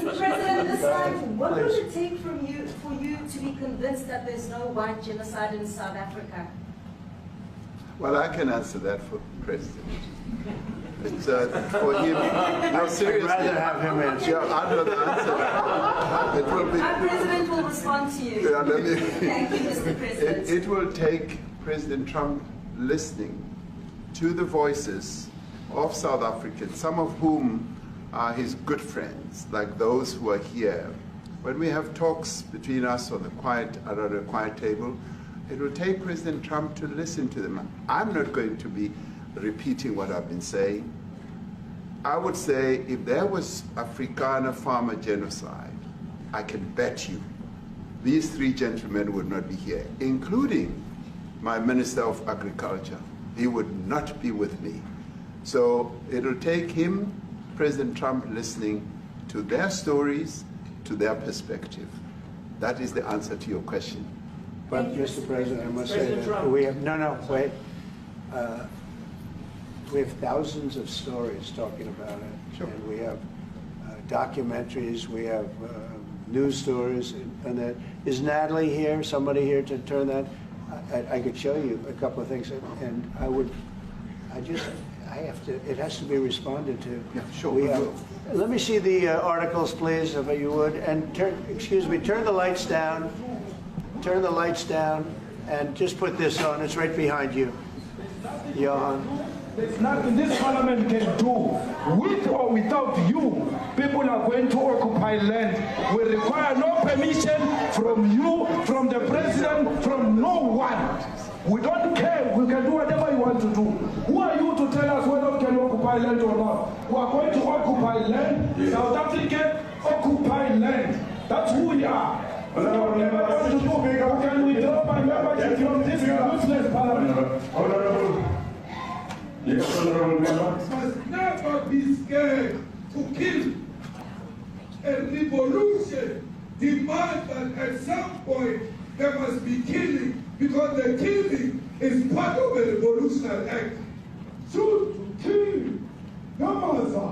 Mr. President, this time, what will it take for you to be convinced that there's no white genocide in South Africa? Well, I can answer that for President. It's for him. No, seriously. I'd rather have him answer. Yeah, I'd rather answer that. It will be. Our President will respond to you. Yeah, let me, Thank you, Mr. President. It will take President Trump listening to the voices of South Africans, some of whom are his good friends, like those who are here. When we have talks between us on the around a quiet table, it will take President Trump to listen to them. I'm not going to be repeating what I've been saying. I would say if there was Afrikaner farmer genocide, I can bet you these three gentlemen would not be here, including my Minister of Agriculture. He would not be with me. So it'll take him, President Trump, listening to their stories, to their perspective. That is the answer to your question. But, Mr. President, I must say that we have, wait. We have thousands of stories talking about it. Sure. And we have documentaries, we have news stories, and that. Is Natalie here, somebody here to turn that? I could show you a couple of things, and it has to be responded to. Yeah, sure. Let me see the articles, please, if you would, and turn the lights down. Turn the lights down, and just put this on. It's right behind you, Johan. There's nothing this parliament can do. With or without you, people are going to occupy land. We require no permission from you, from the president, from no one. We don't care. We can do whatever you want to do. Who are you to tell us whether we can occupy land or not? We are going to occupy land. Yeah. South Africa occupy land. That's who we are. We don't ever want to do. Can we drop my membership from this useless parliament? Yes, Honorable Member. Must never be scared to kill. A revolution demands that at some point there must be killing, because the killing is part of a revolutionary act. Shoot to kill, Yamaza.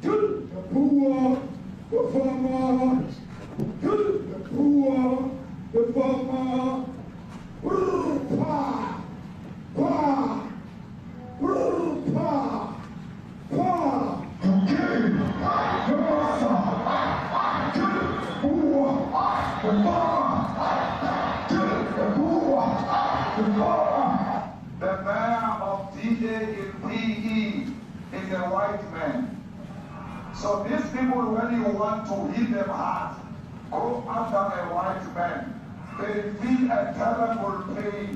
Kill the poor, the farmer. Kill the poor, the farmer. Pa, pa. The mayor of D-Day in PE is a white man. So these people, when you want to hit them hard, go after a white man. They feel a terrible pain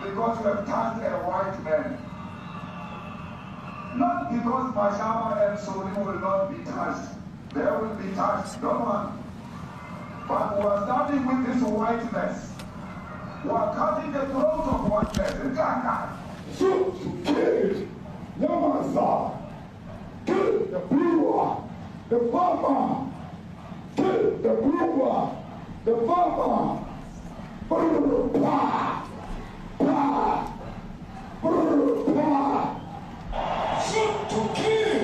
because you have turned a white man. Not because Pajama and Soli will not be touched. They will be touched, no one. But we are starting with this whiteness. We are cutting the throat of whiteness. Shoot to kill, Yamaza. Kill the brewer, the farmer. Kill the brewer, the farmer. Pa, pa, pa. Shoot to kill,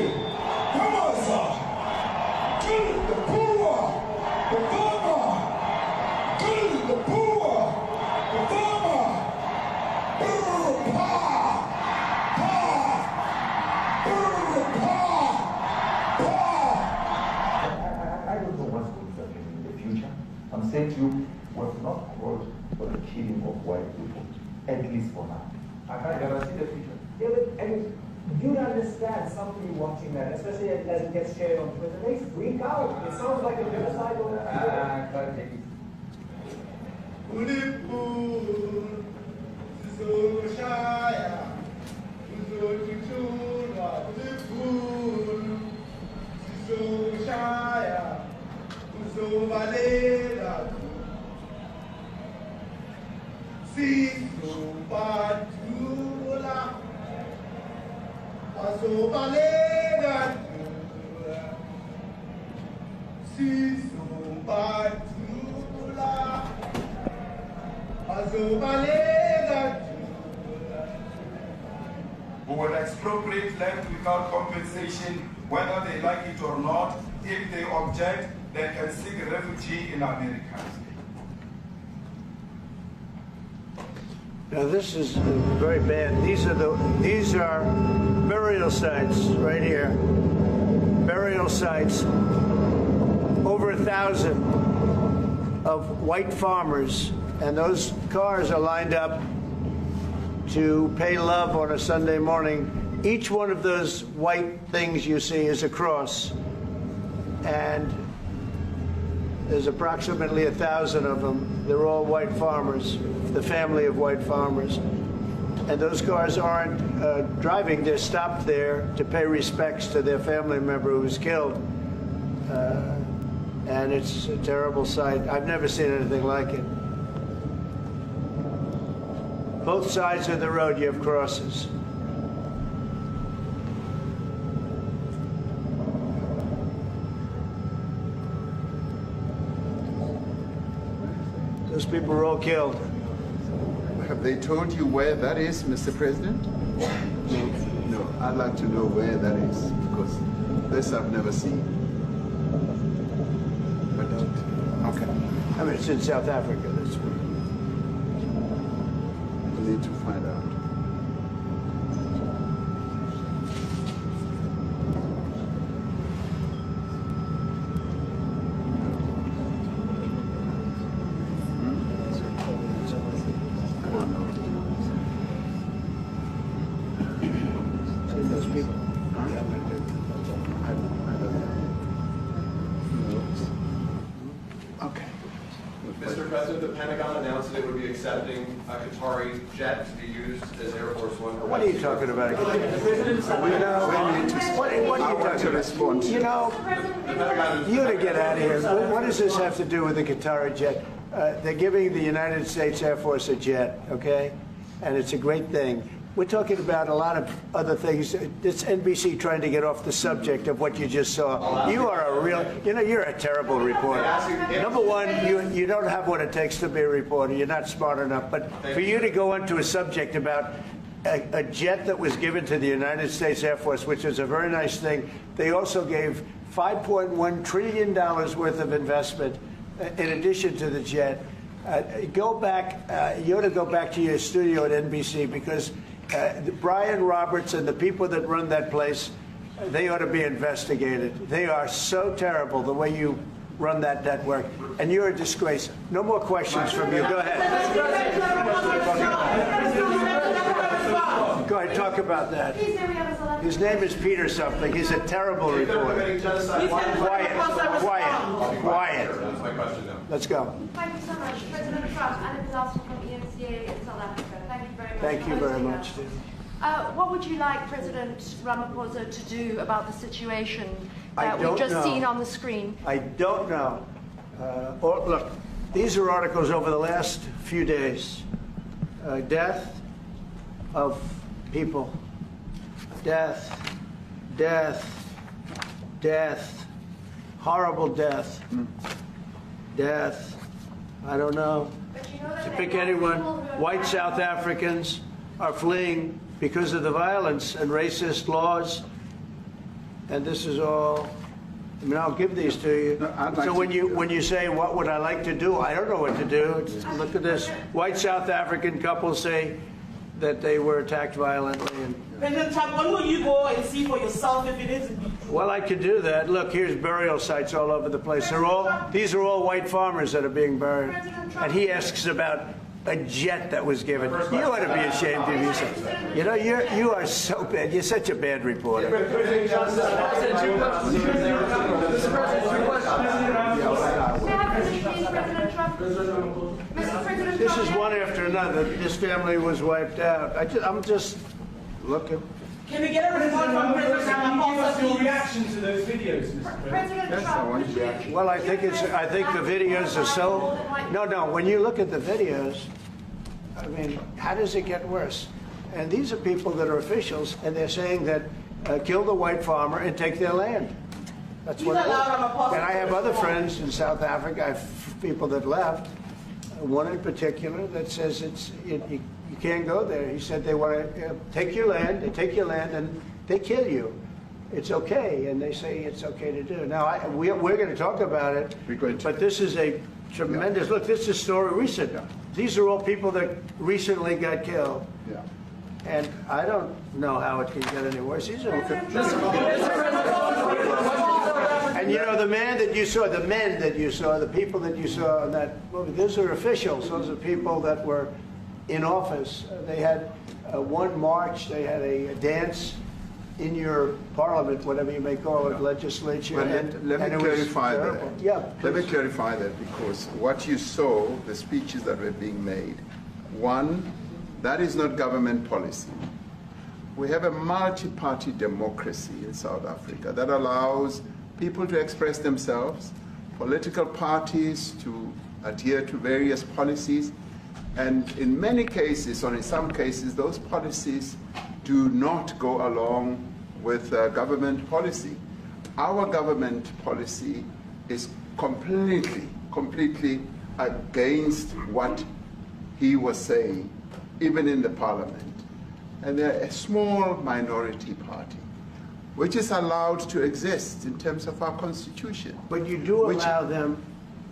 Yamaza. Kill the brewer, the farmer. Kill the brewer, the farmer. I don't know what's going to happen in the future. I'm saying to you, was not called for the killing of white people, at least for now. I can't guarantee the future. Yeah, but I mean, you'd understand somebody watching that, especially as it gets shared on Twitter. They freak out. It sounds like a genocide on I can't take it. Who will expropriate land without compensation, whether they like it or not, if they object, they can seek refugee in America. Now this is very bad. These are burial sites right here. Burial sites. Over 1,000 of white farmers, and those cars are lined up to pay love on a Sunday morning. Each one of those white things you see is a cross, and there's approximately 1,000 of them. They're all white farmers, the family of white farmers. And those cars aren't driving, they're stopped there to pay respects to their family member who was killed. And it's a terrible sight. I've never seen anything like it. Both sides of the road you have crosses. Those people were all killed. Have they told you where that is, Mr. President? No, I'd like to know where that is, because this I've never seen. But, okay. I mean, it's in South Africa. That's where. We need to find out. Mr. President, the Pentagon announced that it would be accepting a Qatari jet to be used as Air Force One. What are you talking about? What are you talking about? You know, you to get out of here. What does this have to do with the Qatari jet? They're giving the United States Air Force a jet, okay? And it's a great thing. We're talking about a lot of other things. It's NBC trying to get off the subject of what you just saw. You are a real, you're a terrible reporter. Number one, you don't have what it takes to be a reporter. You're not smart enough. But for you to go into a subject about a jet that was given to the United States Air Force, which is a very nice thing, they also gave $5.1 trillion worth of investment in addition to the jet. Go back, you ought to go back to your studio at NBC, because Brian Roberts and the people that run that place, they ought to be investigated. They are so terrible the way you run that network, and you're a disgrace. No more questions from you. Go ahead. Go ahead, talk about that. His name is Peter something. He's a terrible reporter. Quiet. That's my question now. Let's go. Thank you so much. President Trump, Anna Disaster from ENCA in South Africa. Thank you very much. Thank you very much. What would you like President Ramaphosa to do about the situation that we've just seen on the screen? I don't know. Look, these are articles over the last few days. Death of people. Death. Horrible death. Death. I don't know. To pick anyone, white South Africans are fleeing because of the violence and racist laws. And this is all, I mean, I'll give these to you. So when you say, what would I like to do? I don't know what to do. Look at this. White South African couple say that they were attacked violently. And, President Trump, when will you go and see for yourself if it is? well, I could do that. Look, here's burial sites all over the place. These are all white farmers that are being buried. And he asks about a jet that was given. You ought to be ashamed of yourself. You know, you are so bad. You're such a bad reporter. This is one after another. This family was wiped out. I'm just looking. Can we get a report from President Ramaphosa? Your reaction to those videos, Mr. President Trump, Well, I think the videos are so. No. When you look at the videos, I mean, how does it get worse? And these are people that are officials, and they're saying that kill the white farmer and take their land. That's what it is. And I have other friends in South Africa. I have people that left. One in particular that says you can't go there. He said they want to take your land, and they kill you. it's okay, and they say it's okay to do. Now, we're going to talk about it, but this is a tremendous, look, this is story recent. These are all people that recently got killed. Yeah. And I don't know how it can get any worse. These are, and you know, the men that you saw, the people that you saw in that movie, those are officials. Those are people that were in office. They had one march, they had a dance in your parliament, whatever you may call it, legislature. Well, let me clarify that. Yeah, let me clarify that, because what you saw, the speeches that were being made, one, that is not government policy. We have a multi-party democracy in South Africa that allows people to express themselves, political parties to adhere to various policies, and in many cases, or in some cases, those policies do not go along with government policy. Our government policy is completely against what he was saying, even in the parliament. And they're a small minority party, which is allowed to exist in terms of our constitution. But you do allow them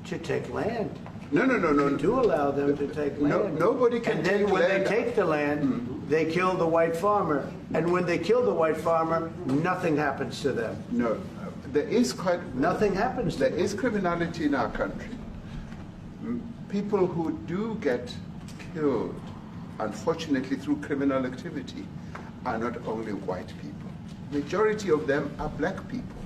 to take land. No. You do allow them to take land. Nobody can and take then when land. they take the land, they kill the white farmer. And when they kill the white farmer, nothing happens to them. No, there is nothing happens to them. There is criminality in our country. People who do get killed, unfortunately, through criminal activity, are not only white people. Majority of them are black people.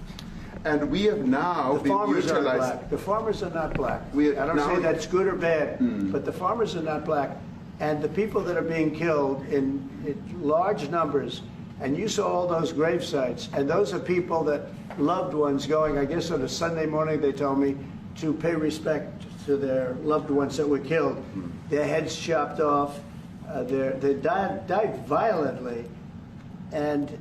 And we have now been utilized. The farmers are not black. I don't say that's good or bad, but the farmers are not black. And the people that are being killed in large numbers, and you saw all those grave sites, and those are people that loved ones going, I guess on a Sunday morning, they told me, to pay respect to their loved ones that were killed. Their heads chopped off. They died violently. And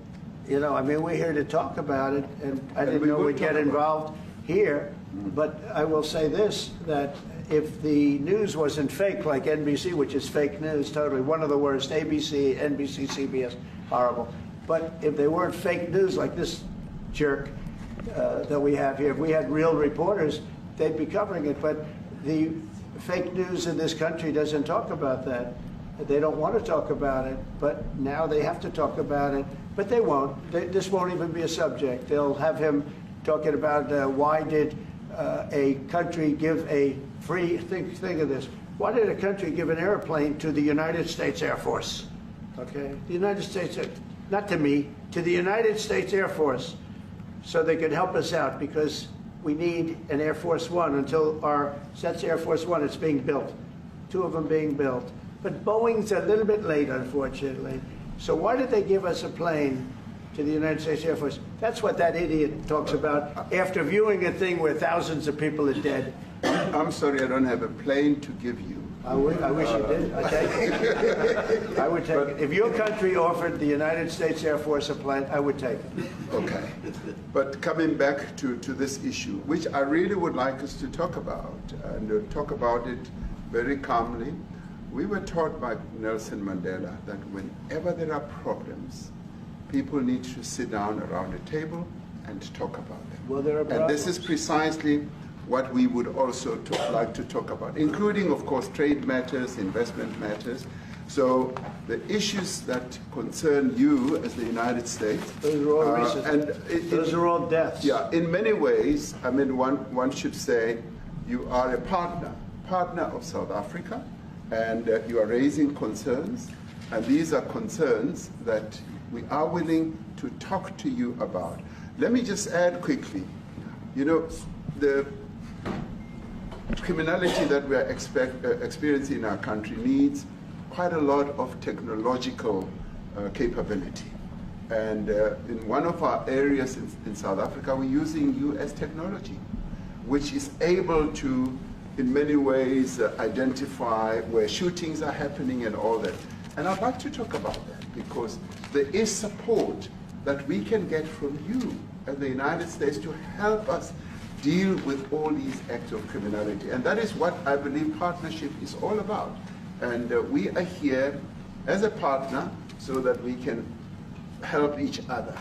you know, I mean, we're here to talk about it, and I didn't know we'd get involved here, but I will say this, that if the news wasn't fake, like NBC, which is fake news, totally, one of the worst, ABC, NBC, CBS, horrible, but if they weren't fake news like this jerk that we have here, if we had real reporters, they'd be covering it, but the fake news in this country doesn't talk about that. They don't want to talk about it, but now they have to talk about it. But they won't. This won't even be a subject. They'll have him talking about why did a country give a free, think of this, why did a country give an airplane to the United States Air Force? Okay, the United States, not to me, to the United States Air Force, so they could help us out, because we need an Air Force One until that's Air Force One, it's being built, 2 of them being built. But Boeing's a little bit late, unfortunately. So why did they give us a plane to the United States Air Force? That's what that idiot talks about after viewing a thing where thousands of people are dead. I'm sorry, I don't have a plane to give you. I wish you did. I take it. I would take it. If your country offered the United States Air Force a plane, I would take it. Okay. But coming back to this issue, which I really would like us to talk about, and talk about it very calmly. We were taught by Nelson Mandela that whenever there are problems, people need to sit down around a table and talk about them. Well, there are problems. And this is precisely what we would also like to talk about, including, of course, trade matters, investment matters. So the issues that concern you as the United States. Those are all recent. Those are all deaths. Yeah, in many ways, I mean, one should say you are a partner of South Africa, and you are raising concerns, and these are concerns that we are willing to talk to you about. Let me just add quickly, you know, the criminality that we are experiencing in our country needs quite a lot of technological capability. And in one of our areas in South Africa, we're using US technology, which is able to in many ways identify where shootings are happening and all that. And I'd like to talk about that, because there is support that we can get from you as the United States to help us deal with all these acts of criminality. And that is what I believe partnership is all about. And we are here as a partner so that we can help each other.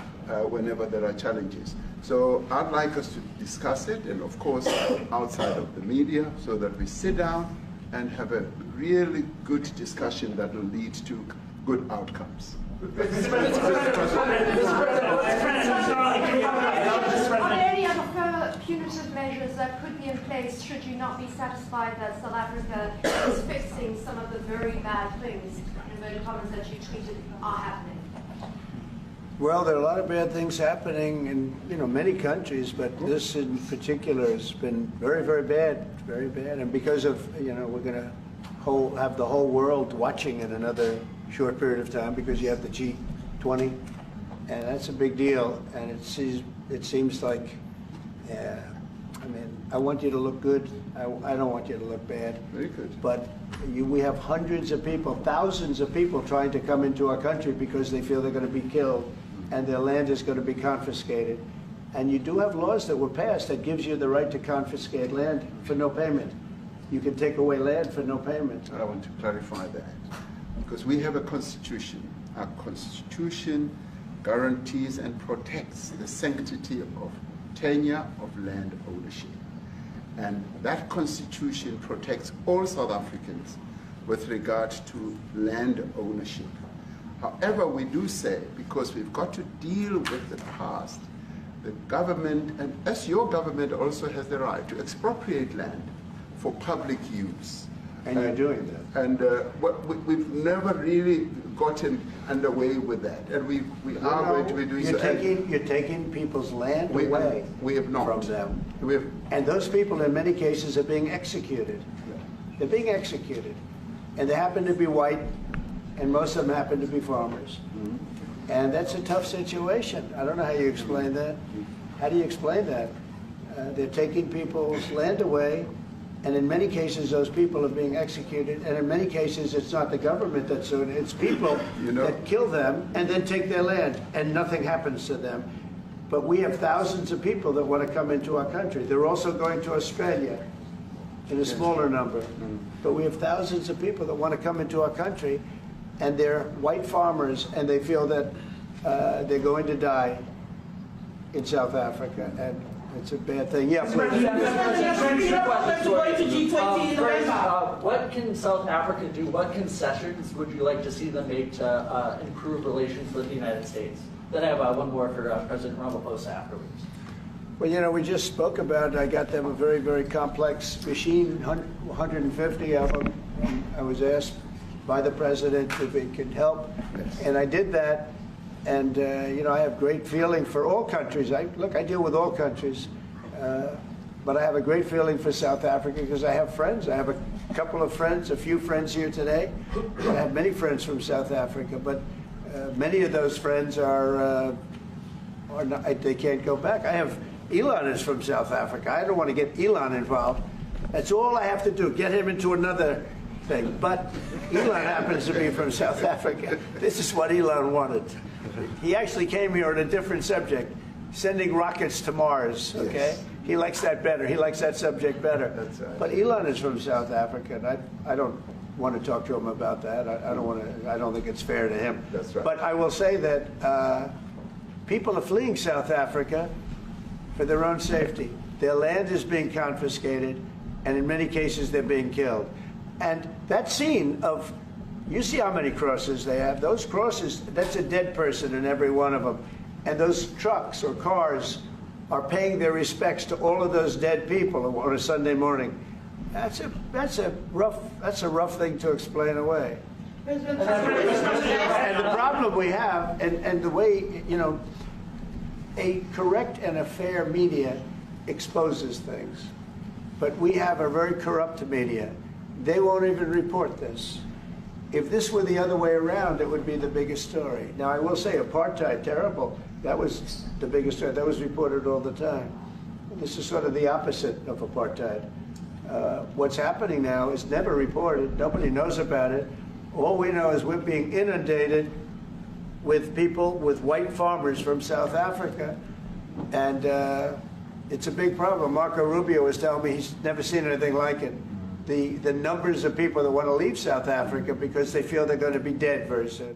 whenever there are challenges. So I'd like us to discuss it, and of course outside of the media, so that we sit down and have a really good discussion that will lead to good outcomes. Are there any other further punitive measures that could be in place should you not be satisfied that South Africa is fixing some of the very bad things, in inverted commas, that you tweeted are happening? Well, there are a lot of bad things happening in many countries, but this in particular has been very, very bad, very bad. And because of we're going to have the whole world watching in another short period of time, because you have the G20, and that's a big deal. And it seems like, I want you to look good. I don't want you to look bad. Very good. But we have hundreds of people, thousands of people trying to come into our country because they feel they're going to be killed and their land is going to be confiscated. And you do have laws that were passed that gives you the right to confiscate land for no payment. You can take away land for no payment. I want to clarify that, because we have a constitution. Our constitution guarantees and protects the sanctity of tenure of land ownership. And that constitution protects all South Africans with regard to land ownership. However, we do say, because we've got to deal with the past, the government, and as your government also has the right to expropriate land for public use. And you're doing that. And we've never really gotten underway with that. And we are going to be doing so. You're taking people's land away we have not. from them. And those people, in many cases, are being executed. They're being executed. And they happen to be white, and most of them happen to be farmers. Mm-hmm. And that's a tough situation. I don't know how you explain that. How do you explain that? They're taking people's land away, and in many cases those people are being executed, and in many cases it's not the government that's doing it, it's people that kill them and then take their land, and nothing happens to them. But we have thousands of people that want to come into our country. They're also going to Australia in a smaller number. Mm-hmm. But we have thousands of people that want to come into our country, and they're white farmers, and they feel that they're going to die in South Africa, and it's a bad thing. Yeah, please. What can South Africa do? What concessions would you like to see them make to improve relations with the United States? Then I have one more for President Ramaphosa afterwards. Well, we just spoke about it. I got them a very, very complex machine, 150 of them. And I was asked by the president if it could help, and I did that. And I have great feeling for all countries. I deal with all countries, but I have a great feeling for South Africa because I have friends. I have a couple of friends, a few friends here today. I have many friends from South Africa, but many of those friends are not, they can't go back. I have Elon is from South Africa. I don't want to get Elon involved. That's all I have to do, get him into another thing. But Elon happens to be from South Africa. This is what Elon wanted. He actually came here on a different subject, sending rockets to Mars, okay? Yes. He likes that better. He likes that subject better. That's right. But Elon is from South Africa, and I don't want to talk to him about that. I don't think it's fair to him. That's right. But I will say that people are fleeing South Africa for their own safety. Their land is being confiscated, and in many cases they're being killed. And that scene of, you see how many crosses they have. Those crosses, that's a dead person in every one of them. And those trucks or cars are paying their respects to all of those dead people on a Sunday morning. That's a rough thing to explain away. And the problem we have, and the way, a correct and a fair media exposes things. But we have a very corrupt media. They won't even report this. If this were the other way around, it would be the biggest story. Now, I will say apartheid, terrible. That was the biggest story. That was reported all the time. This is sort of the opposite of apartheid. What's happening now is never reported. Nobody knows about it. All we know is we're being inundated with people, with white farmers from South Africa. And it's a big problem. Marco Rubio was telling me he's never seen anything like it. The numbers of people that want to leave South Africa because they feel they're going to be dead very soon.